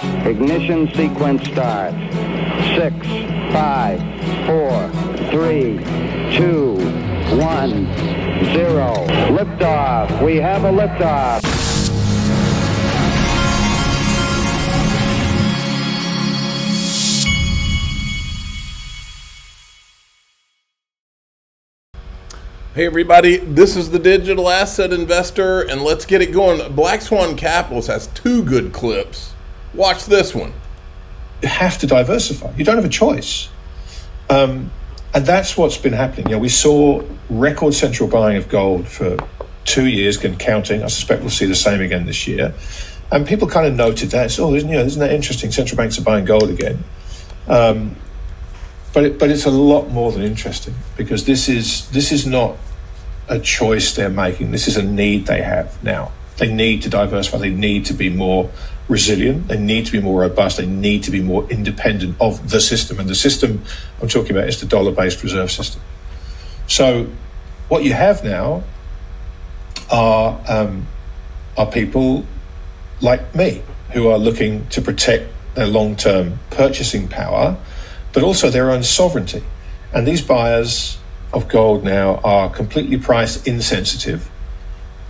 Ignition sequence start. 6, 5, 4, 3, 2, 1, 0. Liftoff. We have a liftoff. Hey everybody, this is the Digital Asset Investor, and let's get it going. Black Swan Capitals has two good clips. Watch this one. You have to diversify. You don't have a choice. And that's what's been happening. You know, we saw record central buying of gold for 2 years and counting. I suspect we'll see the same again this year. And people kind of noted that. So, isn't that interesting? Central banks are buying gold again. But it's a lot more than interesting, because this is not a choice they're making. This is a need they have now. They need to diversify. They need to be more resilient. They need to be more robust. They need to be more independent of the system. And the system I'm talking about is the dollar-based reserve system. So what you have now are people like me who are looking to protect their long-term purchasing power, but also their own sovereignty. And these buyers of gold now are completely price insensitive.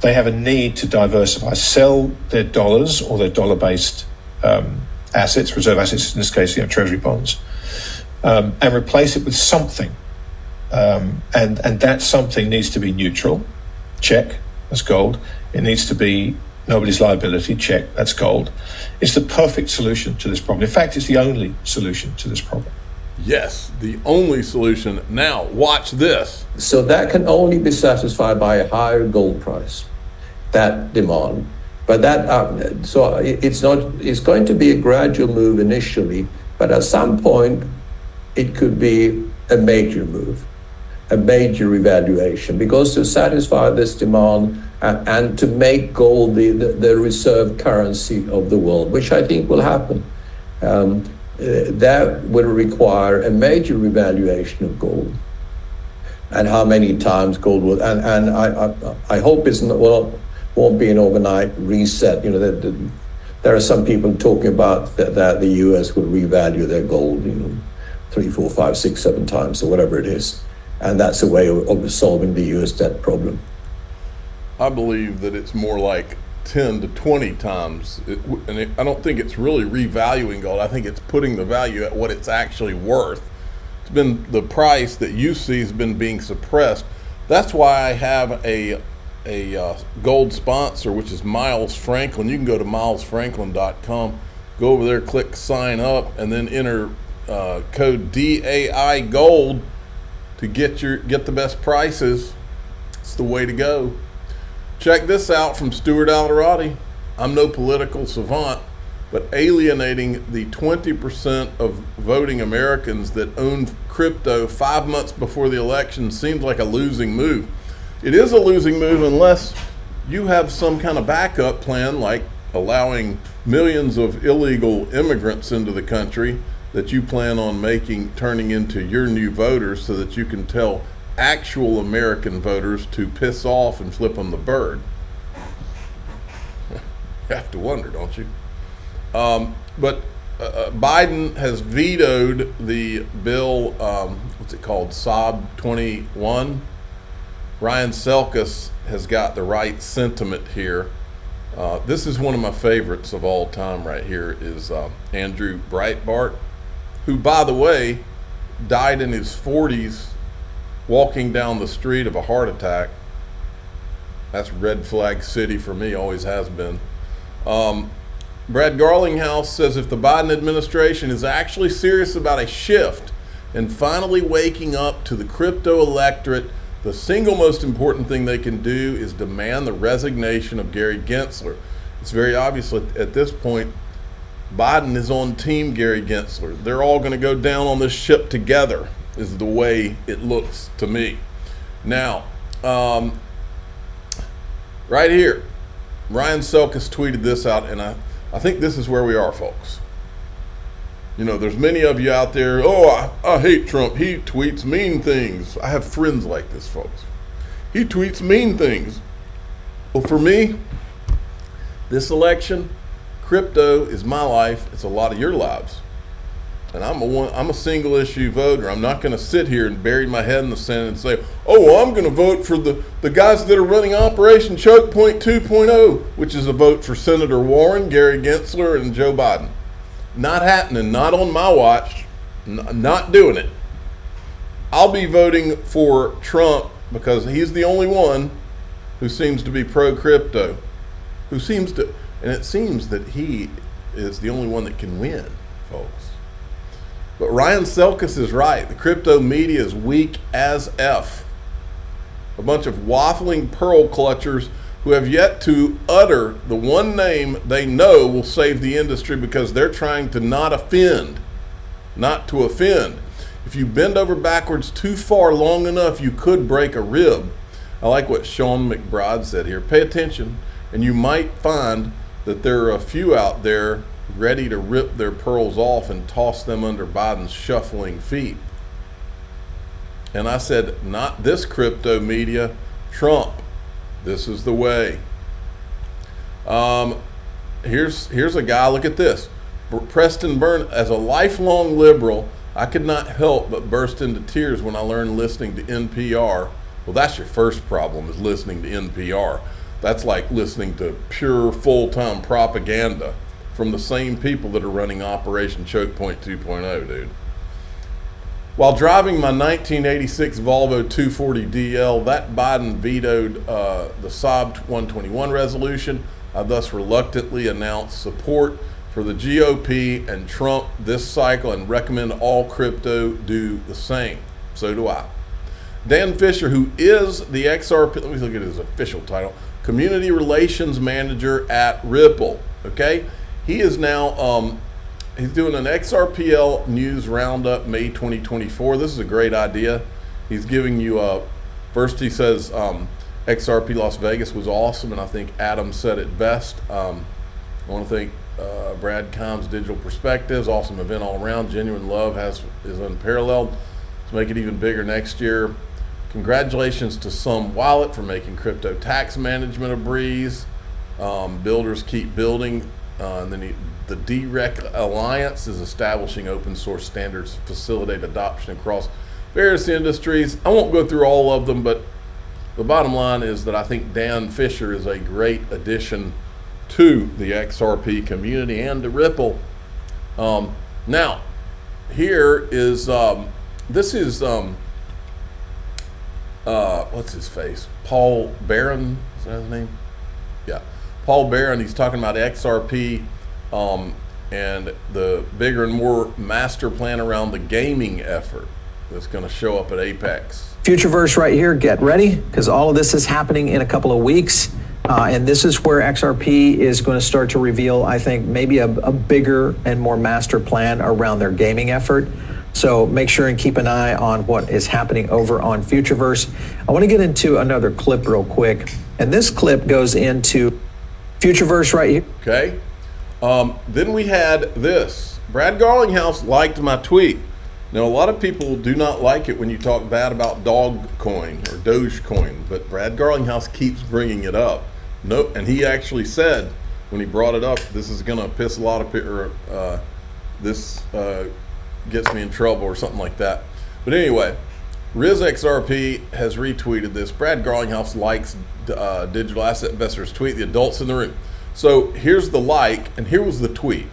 They have a need to diversify, sell their dollars or their dollar-based assets, reserve assets, in this case, treasury bonds, and replace it with something. And that something needs to be neutral, check, that's gold. It needs to be nobody's liability, check, that's gold. It's the perfect solution to this problem. In fact, it's the only solution to this problem. Yes, the only solution. Now, watch this. So that can only be satisfied by a higher gold price, that demand. But that, so it's going to be a gradual move initially, but at some point it could be a major move, a major revaluation, because to satisfy this demand and to make gold the reserve currency of the world, which I think will happen. That will require a major revaluation of gold, and how many times gold will. And I hope won't be an overnight reset. There are some people talking about that the U.S. will revalue their gold, 3, 4, 5, 6, 7 times or whatever it is, and that's a way of solving the U.S. debt problem. I believe that it's more like 10 to 20 times. I don't think it's really revaluing gold. I think it's putting the value at what it's actually worth. It's been the price that you see has been being suppressed. That's why I have a gold sponsor, which is Miles Franklin. You can go to milesfranklin.com, go over there, click sign up, and then enter code DAI gold to get the best prices. It's the way to go. Check this out from Stuart Alderati. I'm no political savant, but alienating the 20% of voting Americans that own crypto 5 months before the election seems like a losing move. It is a losing move unless you have some kind of backup plan, like allowing millions of illegal immigrants into the country that you plan on turning into your new voters, so that you can tell actual American voters to piss off and flip them the bird. You have to wonder, don't you? But Biden has vetoed the bill, what's it called, SOB 21. Ryan Selkis has got the right sentiment here. This is one of my favorites of all time right here, is Andrew Breitbart, who, by the way, died in his 40s walking down the street of a heart attack. That's red flag city for me, always has been. Brad Garlinghouse says if the Biden administration is actually serious about a shift and finally waking up to the crypto electorate, the single most important thing they can do is demand the resignation of Gary Gensler. It's very obvious at this point, Biden is on team Gary Gensler. They're all going to go down on this ship together, is the way it looks to me. Now, right here, Ryan Selkis tweeted this out, and I think this is where we are, folks. There's many of you out there, I hate Trump. He tweets mean things. I have friends like this, folks. He tweets mean things. Well, for me, this election, Crypto is my life. It's a lot of your lives. And I'm a single issue voter. I'm not going to sit here and bury my head in the sand and say, oh, I'm going to vote for the guys that are running Operation Choke Point 2.0, which is a vote for Senator Warren, Gary Gensler, and Joe Biden. Not happening. Not on my watch. Not doing it. I'll be voting for Trump because he's the only one who seems to be pro-crypto. And it seems that he is the only one that can win, folks. But Ryan Selkis is right. The crypto media is weak as F. A bunch of waffling pearl clutchers who have yet to utter the one name they know will save the industry because they're trying to not offend. Not to offend. If you bend over backwards too far long enough, you could break a rib. I like what Sean McBride said here. Pay attention, and you might find that there are a few out there ready to rip their pearls off and toss them under Biden's shuffling feet. And I said, not this crypto media, Trump. This is the way. Here's a guy, look at this. Preston Byrne, as a lifelong liberal, I could not help but burst into tears when I learned listening to NPR. Well, that's your first problem, is listening to NPR. That's like listening to pure full-time propaganda from the same people that are running Operation Choke Point 2.0, dude. While driving my 1986 Volvo 240DL, that Biden vetoed the Saab 121 resolution. I thus reluctantly announced support for the GOP and Trump this cycle and recommend all crypto do the same. So do I. Dan Fisher, who is the XRP, let me look at his official title, Community Relations Manager at Ripple, okay? He is now, he's doing an XRPL news roundup May 2024. This is a great idea. He's giving you, first he says XRP Las Vegas was awesome, and I think Adam said it best. I want to thank Brad Combs, Digital Perspectives, awesome event all around. Genuine love is unparalleled. Let's make it even bigger next year. Congratulations to Some Wallet for making crypto tax management a breeze. Builders keep building. And then the DREC Alliance is establishing open source standards to facilitate adoption across various industries. I won't go through all of them, but the bottom line is that I think Dan Fisher is a great addition to the XRP community and to Ripple. Now, here is, this is, what's his face? Paul Barron, is that his name? Yeah. Paul Barron, he's talking about XRP and the bigger and more master plan around the gaming effort that's going to show up at Apex. Futureverse right here, get ready, because all of this is happening in a couple of weeks. And this is where XRP is going to start to reveal, I think, maybe a bigger and more master plan around their gaming effort. So make sure and keep an eye on what is happening over on Futureverse. I want to get into another clip real quick. And this clip goes into Futureverse right here. Okay. Then we had this. Brad Garlinghouse liked my tweet. Now, a lot of people do not like it when you talk bad about Dogecoin or Dogecoin, but Brad Garlinghouse keeps bringing it up. Nope. And he actually said when he brought it up, this is going to piss a lot of people, this gets me in trouble or something like that. But anyway, RizXRP has retweeted this. Brad Garlinghouse likes digital asset investors tweet, the adults in the room. So here's the like, and here was the tweet.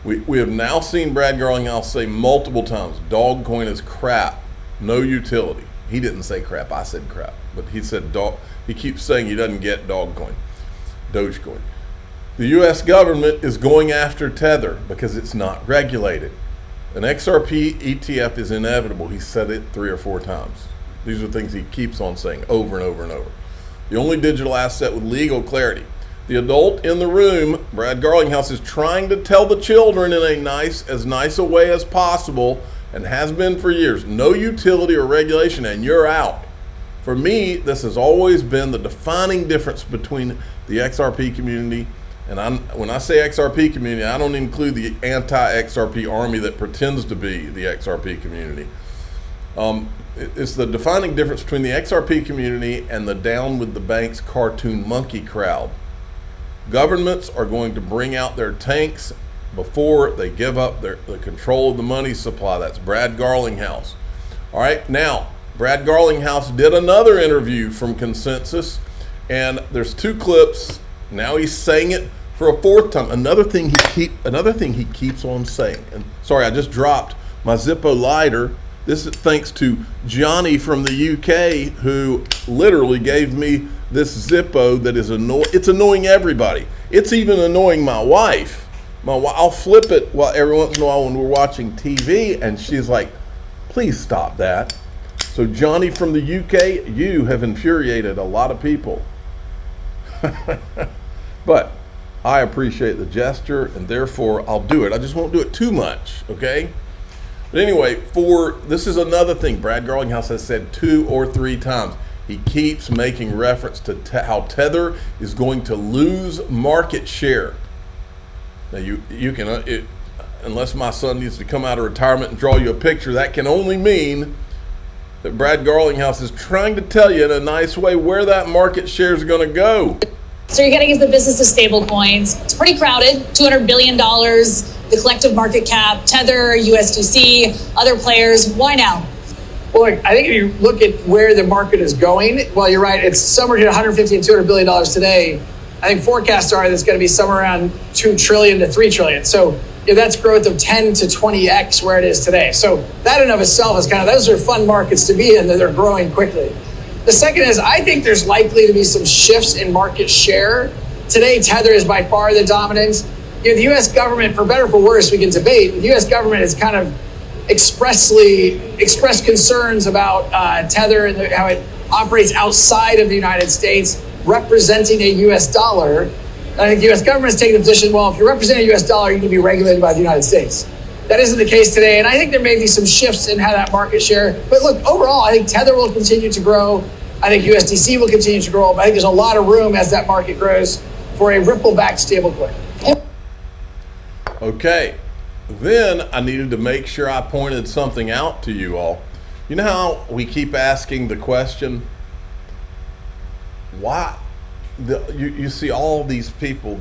We have now seen Brad Garlinghouse say multiple times, Dogecoin is crap, no utility. He didn't say crap, I said crap. But he said he keeps saying he doesn't get Dogecoin. The US government is going after Tether because it's not regulated. An XRP ETF is inevitable. He said it 3 or 4 times. These are things he keeps on saying over and over and over. The only digital asset with legal clarity. The adult in the room, Brad Garlinghouse, is trying to tell the children in as nice a way as possible, and has been for years. No utility or regulation, and you're out. For me, this has always been the defining difference between the XRP community, and when I say XRP community, I don't include the anti-XRP army that pretends to be the XRP community. It's the defining difference between the XRP community and the down with the banks cartoon monkey crowd. Governments are going to bring out their tanks before they give up the control of the money supply. That's Brad Garlinghouse. All right, now, Brad Garlinghouse did another interview from Consensus, and there's 2 clips. Now he's saying it for a 4th time. Another thing he keeps on saying. And sorry, I just dropped my Zippo lighter. This is thanks to Johnny from the UK, who literally gave me this Zippo that is it's annoying everybody. It's even annoying my wife. I'll flip it every once in a while when we're watching TV, and she's like, please stop that. So Johnny from the UK, you have infuriated a lot of people. But I appreciate the gesture, and therefore I'll do it. I just won't do it too much, okay? But anyway, this is another thing Brad Garlinghouse has said 2 or 3 times. He keeps making reference to how Tether is going to lose market share. Now you can, unless my son needs to come out of retirement and draw you a picture, that can only mean that Brad Garlinghouse is trying to tell you in a nice way where that market share is going to go. So you're getting into the business of stable coins. It's pretty crowded, $200 billion, the collective market cap, Tether, USDC, other players. Why now? Well, look, I think if you look at where the market is going, well, you're right. It's somewhere between $150 and $200 billion today. I think forecasts are that it's going to be somewhere around $2 trillion to $3 trillion. So that's growth of 10 to 20x where it is today. So that in of itself is those are fun markets to be in, that they're growing quickly. The second is, I think there's likely to be some shifts in market share. Today, Tether is by far the dominant. The U.S. government, for better or for worse, we can debate. The U.S. government has expressed concerns about Tether and how it operates outside of the United States, representing a U.S. dollar. And I think the U.S. government has taken the position, well, if you're representing a U.S. dollar, you need to be regulated by the United States. That isn't the case today, and I think there may be some shifts in how that market share. But look, overall, I think Tether will continue to grow. I think USDC will continue to grow. But I think there's a lot of room as that market grows for a Ripple-backed stablecoin. Okay, then I needed to make sure I pointed something out to you all. You know how we keep asking the question, why? You see all these people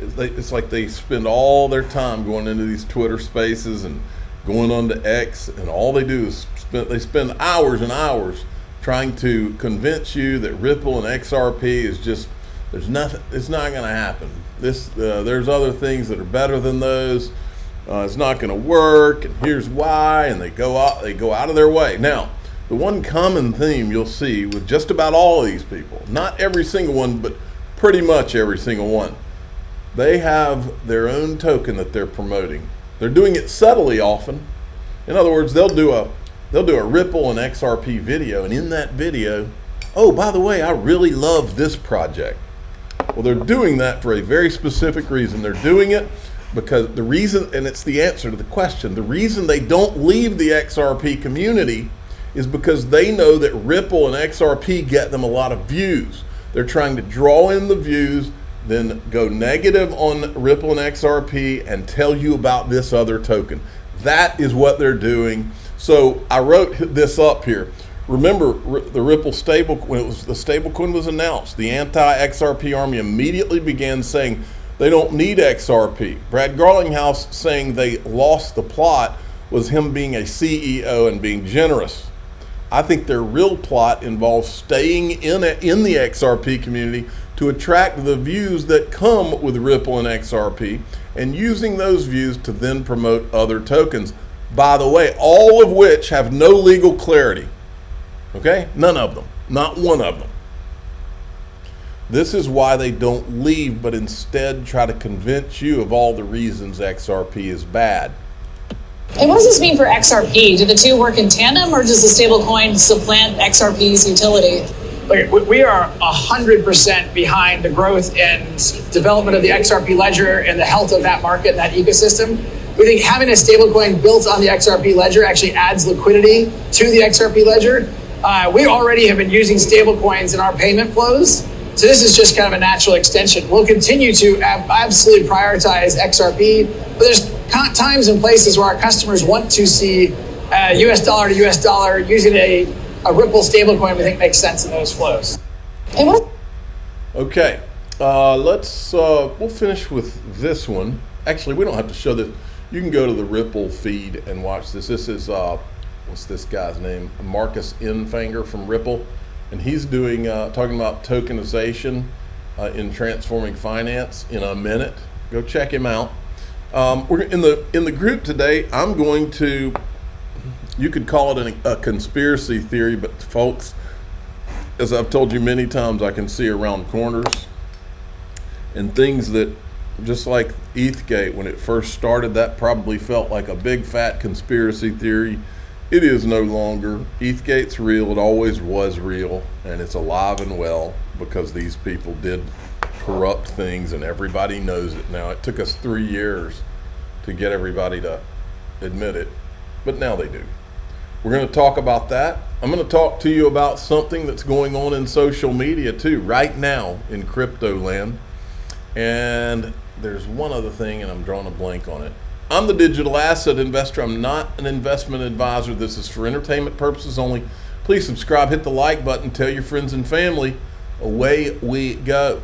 it's like they spend all their time going into these Twitter spaces and going on to X, and all they do is spend hours and hours trying to convince you that Ripple and XRP is just, there's nothing, it's not going to happen. There's other things that are better than those. It's not going to work, and here's why, and they go out of their way. Now, the one common theme you'll see with just about all of these people, not every single one, but pretty much every single one, they have their own token that they're promoting. They're doing it subtly often. In other words, they'll do a Ripple and XRP video, and in that video, oh, by the way, I really love this project. Well, they're doing that for a very specific reason. They're doing it because the reason, and it's the answer to the question, the reason they don't leave the XRP community is because they know that Ripple and XRP get them a lot of views. They're trying to draw in the views, then go negative on Ripple and XRP and tell you about this other token. That is what they're doing. So I wrote this up here. Remember the Ripple stable, when the stablecoin was announced, the anti-XRP army immediately began saying they don't need XRP. Brad Garlinghouse saying they lost the plot was him being a CEO and being generous. I think their real plot involves staying in the XRP community to attract the views that come with Ripple and XRP, and using those views to then promote other tokens. By the way, all of which have no legal clarity. Okay? None of them. Not one of them. This is why they don't leave, but instead try to convince you of all the reasons XRP is bad. And what does this mean for XRP? Do the two work in tandem, or does the stablecoin supplant XRP's utility? We are 100% behind the growth and development of the XRP ledger and the health of that market, that ecosystem. We think having a stablecoin built on the XRP ledger actually adds liquidity to the XRP ledger. We already have been using stablecoins in our payment flows, so this is just kind of a natural extension. We'll continue to absolutely prioritize XRP, but there's times and places where our customers want to see US dollar to US dollar using a Ripple stablecoin. We think makes sense in those flows. Okay, We'll finish with this one. Actually, we don't have to show this. You can go to the Ripple feed and watch this. This is, what's this guy's name? Marcus Infanger from Ripple. And he's doing, talking about tokenization in transforming finance in a minute. Go check him out. We're in the group today. I'm going to, you could call it a conspiracy theory, but folks, as I've told you many times, I can see around corners and things that, just like ETHgate, when it first started, that probably felt like a big fat conspiracy theory. It is no longer. ETHgate's real. It always was real, and it's alive and well because these people did corrupt things, and everybody knows it now. It took us 3 years to get everybody to admit it, but now they do. We're going to talk about that. I'm going to talk to you about something that's going on in social media too, right now in crypto land. And there's one other thing, and I'm drawing a blank on it. I'm the digital asset investor. I'm not an investment advisor. This is for entertainment purposes only. Please subscribe, hit the like button, tell your friends and family. Away we go.